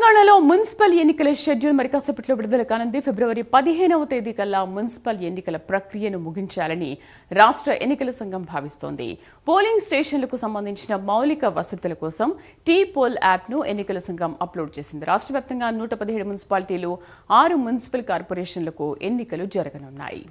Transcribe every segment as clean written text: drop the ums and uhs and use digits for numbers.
తెలంగాణలో మున్సిపల్ ఎన్నికల షెడ్యూల్ మరి కాసేపట్లో విడుదల కానుంది. ఫిబ్రవరి 15వ తేదీ కల్లా మున్సిపల్ ఎన్నికల ప్రక్రియను ముగించాలని రాష్ట్ర ఎన్నికల సంఘం భావిస్తోంది. పోలింగ్ స్టేషన్లకు సంబంధించిన మౌలిక వసతుల కోసం టీ-పోల్ యాప్ను ఎన్నికల సంఘం అప్లోడ్ చేసింది. రాష్ట్ర వ్యాప్తంగా 117 మున్సిపాలిటీలు, 6 మున్సిపల్ కార్పొరేషన్లకు ఎన్నికలు జరగనున్నాయి.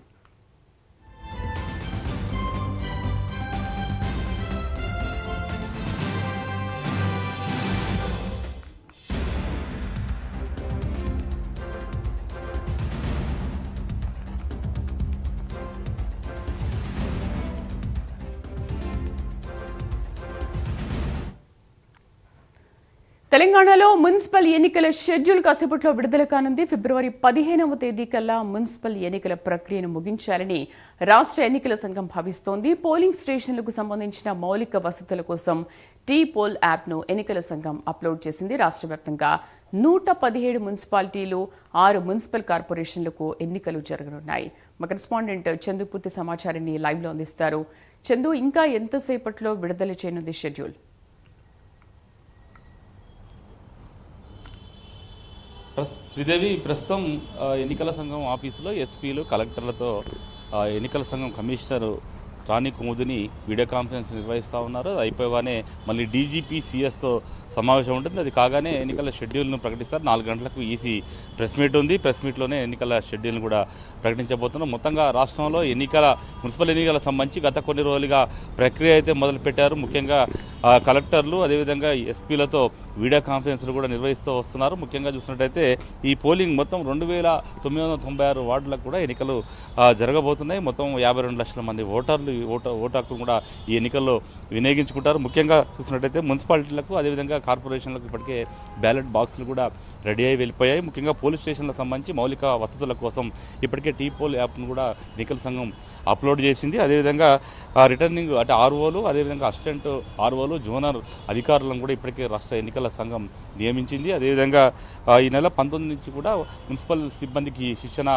తెలంగాణలో మున్సిపల్ ఎన్నికల షెడ్యూల్ కాసేపట్లో విడుదల కానుంది. ఫిబ్రవరి 15వ తేదీ కల్లా మున్సిపల్ ఎన్నికల ప్రక్రియను ముగించాలని రాష్ట్ర ఎన్నికల సంఘం భావిస్తోంది. పోలింగ్ స్టేషన్లకు సంబంధించిన మౌలిక వసతుల కోసం టీ-పోల్ యాప్ను ఎన్నికల సంఘం అప్లోడ్ చేసింది. రాష్ట్ర వ్యాప్తంగా 117 మున్సిపాలిటీలు, 6 మున్సిపల్ కార్పొరేషన్లకు ఎన్నికలు జరగనున్నాయి. మా కరెస్పాండెంట్ చందు పూర్తి సమాచారాన్ని లైవ్లో అందిస్తారు. చందు, ఇంకా ఎంతసేపట్లో విడుదల చేయనుంది షెడ్యూల్? శ్రీదేవి, ప్రస్తుతం ఎన్నికల సంఘం ఆఫీసులో ఎస్పీలు, కలెక్టర్లతో ఎన్నికల సంఘం కమిషనర్ రాణి కుముదిని వీడియో కాన్ఫరెన్స్ నిర్వహిస్తూ ఉన్నారు. అది అయిపోగానే మళ్ళీ డీజీపీ సిఎస్తో సమావేశం ఉంటుంది. అది కాగానే ఎన్నికల షెడ్యూల్ను ప్రకటిస్తారు. 4 గంటలకు ఈసీ ప్రెస్ మీట్ ఉంది. ప్రెస్ మీట్లోనే ఎన్నికల షెడ్యూల్ను కూడా ప్రకటించబోతున్నాం. మొత్తంగా రాష్ట్రంలో మున్సిపల్ ఎన్నికల సంబంధించి గత కొన్ని రోజులుగా ప్రక్రియ అయితే మొదలుపెట్టారు. ముఖ్యంగా కలెక్టర్లు, అదేవిధంగా ఎస్పీలతో వీడియో కాన్ఫరెన్స్లు కూడా నిర్వహిస్తూ వస్తున్నారు. ముఖ్యంగా చూసినట్టయితే ఈ పోలింగ్ మొత్తం 2996 వార్డులకు కూడా ఎన్నికలు జరగబోతున్నాయి. మొత్తం 52 లక్షల మంది ఓటర్లు ఓటు హక్కు కూడా ఈ ఎన్నికల్లో వినియోగించుకుంటారు. ముఖ్యంగా చూసినట్టయితే మున్సిపాలిటీలకు, అదేవిధంగా కార్పొరేషన్లకు ఇప్పటికే బ్యాలెట్ బాక్సులు కూడా రెడీ అయి వెళ్ళిపోయాయి. ముఖ్యంగా పోలీస్ స్టేషన్లకు సంబంధించి మౌలిక వసతుల కోసం ఇప్పటికే టీ-పోల్ యాప్ను కూడా ఎన్నికల సంఘం అప్లోడ్ చేసింది. అదేవిధంగా రిటర్నింగ్ అంటే ఆర్ఓలు, అదేవిధంగా అసిస్టెంట్ ఆర్ఓలు, జోనర్ అధికారులను కూడా ఇప్పటికే రాష్ట్ర ఎన్నికల సంఘం నియమించింది. అదేవిధంగా ఈ నెల 19 నుంచి కూడా మున్సిపల్ సిబ్బందికి శిక్షణ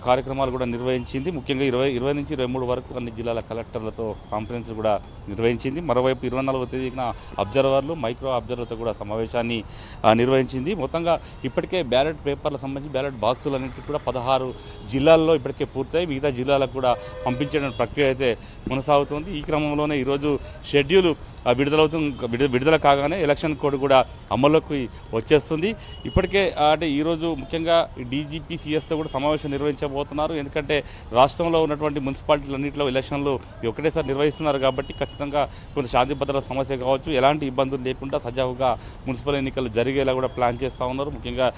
కార్యక్రమాలు కూడా నిర్వహించింది. ముఖ్యంగా 20 నుంచి 23 వరకు అన్ని జిల్లాల కలెక్టర్లతో కాన్ఫరెన్స్ కూడా నిర్వహించింది. మరోవైపు 24వ తేదీన అబ్జర్వర్లు, మైక్రో అబ్జర్వర్లతో కూడా సమావేశాన్ని నిర్వహించింది. మొత్తంగా ఇప్పటికే బ్యాలెట్ పేపర్లకు సంబంధించి బ్యాలెట్ బాక్సులన్నింటినీ కూడా 16 జిల్లాల్లో ఇప్పటికే పూర్తయి మిగతా జిల్లాలకు కూడా పంపించడం ప్రక్రియ అయితే కొనసాగుతుంది. ఈ క్రమంలోనే ఈరోజు షెడ్యూల్ విడుదల కాగానే ఎలక్షన్ కోడ్ కూడా అమల్లోకి వచ్చేస్తుంది. ఇప్పటికే అంటే ఈరోజు ముఖ్యంగా డీజీపీ సిఎస్తో కూడా సమావేశం నిర్వహించబోతున్నారు. ఎందుకంటే రాష్ట్రంలో ఉన్నటువంటి మున్సిపాలిటీలన్నింటిలో ఎలక్షన్లు ఒకటేసారి నిర్వహిస్తున్నారు కాబట్టి ఖచ్చితంగా కొంత శాంతి భద్రత సమస్య కావచ్చు, ఎలాంటి ఇబ్బందులు లేకుండా సజావుగా మున్సిపల్ ఎన్నికలు జరిగేలా కూడా ప్లాన్ చేస్తూ ఉన్నారు. ముఖ్యంగా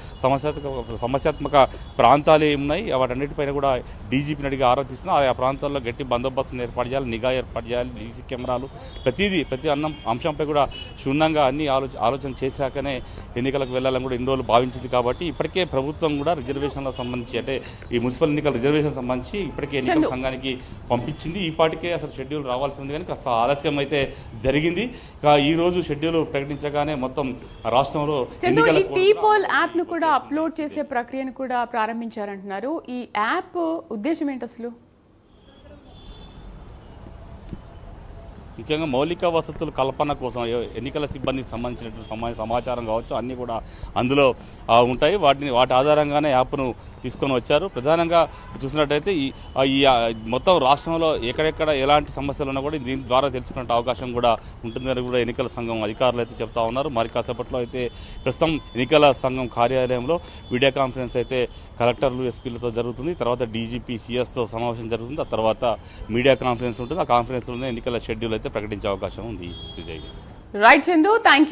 సమస్యాత్మక ప్రాంతాలు ఏమున్నాయి వాటన్నిటిపైన కూడా డీజీపీని అడిగి ఆరాధిస్తున్నారు. ఆయా ప్రాంతాల్లో గట్టి బందోబస్తును ఏర్పాటు చేయాలి, నిఘా ఏర్పాటు చేయాలి, డీసీ కెమెరాలు, ప్రతి అంశంపై కూడా క్షుణ్ణంగా అన్ని ఆలోచన చేశాకనే ఎన్నికలకు వెళ్లాలని కూడా ఇన్ని రోజులు భావించింది. కాబట్టి ఇప్పటికే ప్రభుత్వం కూడా రిజర్వేషన్లకు సంబంధించి అంటే ఈ మున్సిపల్ ఎన్నికల రిజర్వేషన్ సంబంధించి ఇప్పటికే ఎన్నికల సంఘానికి పంపించింది. ఈ పాటికే అసలు షెడ్యూల్ రావాల్సి ఉంది, కానీ కాస్త ఆలస్యం అయితే జరిగింది. ఈ రోజు షెడ్యూల్ ప్రకటించగానే మొత్తం రాష్ట్రంలో టీ-పోల్ యాప్ ను కూడా అప్లోడ్ చేసే ప్రక్రియను కూడా ప్రారంభించారంటున్నారు. ఈ యాప్ ఉద్దేశం ఏంటి అసలు? ముఖ్యంగా మౌలిక వసతుల కల్పన కోసం ఎన్నికల సిబ్బందికి సంబంధించినటువంటి సమాచారం కావచ్చు అన్నీ కూడా అందులో ఉంటాయి. వాటి ఆధారంగానే యాప్ను తీసుకొని వచ్చారు. ప్రధానంగా చూసినట్టయితే ఈ మొత్తం రాష్ట్రంలో ఎక్కడెక్కడ ఎలాంటి సమస్యలు ఉన్నా కూడా దీని ద్వారా తెలుసుకునే అవకాశం కూడా ఉంటుందని కూడా ఎన్నికల సంఘం అధికారులు అయితే చెప్తా ఉన్నారు. మరి కాసేపట్లో అయితే ప్రస్తుతం ఎన్నికల సంఘం కార్యాలయంలో వీడియో కాన్ఫరెన్స్ అయితే కలెక్టర్లు, ఎస్పీలతో జరుగుతుంది. తర్వాత డీజీపీ సిఎస్తో సమావేశం జరుగుతుంది. ఆ తర్వాత మీడియా కాన్ఫరెన్స్ ఉంటుంది. ఆ కాన్ఫరెన్స్లోనే ఎన్నికల షెడ్యూల్ అయితే ప్రకటించే అవకాశం ఉంది. Right Chandu, thank you.